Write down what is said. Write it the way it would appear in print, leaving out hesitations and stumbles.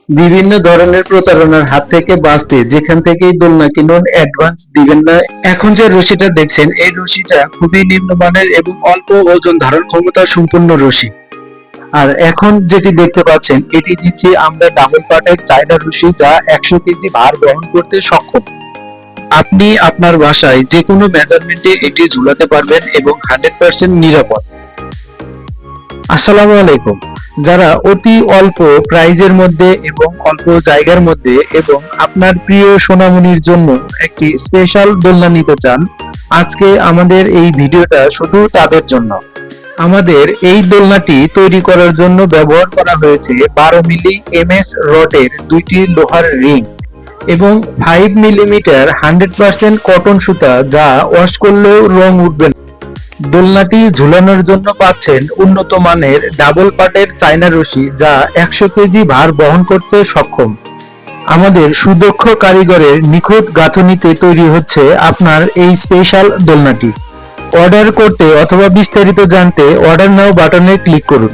বিভিন্ন ধরনের প্রতারণার হাত থেকে বাঁচতে যেখান থেকেই দোলনা কিনুন, অ্যাডভান্স দিবেন না। এখন যে রশিটা দেখছেন, এই রশিটা খুবই নিম্নমানের এবং অল্প ওজন ধারণ ক্ষমতা সম্পন্ন রশি। আর এখন যেটি দেখতে পাচ্ছেন, এটি দিচ্ছি আমরা ডাবল পার্টের চায়না রশি, যা 100 কেজি ভার বহন করতে সক্ষম। আপনি আপনার বাসায় যে কোনো মেজারমেন্টে এটি ঝুলাতে পারবেন এবং 100% নিরাপদ। আসসালামু আলাইকুম। যারা অতি অল্প প্রাইজের মধ্যে এবং অল্প জায়গার মধ্যে এবং আপনার প্রিয় সোনামণির জন্য একটি স্পেশাল দোলনা নিতে চান, আজকে আমাদের এই ভিডিওটা শুধু তাদের জন্য। আমাদের এই দোলনাটি তৈরি করার জন্য ব্যবহার করা হয়েছে 12 মিলি এমএস রডের দুইটি লোহার রিং এবং 5 মিলিমিটার 100% কটন সুতা, যা ওয়াশ করলেও রং উঠবে না। দোলনাটি ঝুলানোর জন্য পাচ্ছেন উন্নত মানের ডাবল পার্টের চায়না রশি, যা 100 কেজি ভার বহন করতে সক্ষম। আমাদের সুদক্ষ কারিগরের নিখুঁত গাঁথুনিতে তৈরি হচ্ছে আপনার এই স্পেশাল দোলনাটি। অর্ডার করতে অথবা বিস্তারিত জানতে অর্ডার নাও বাটনে ক্লিক করুন।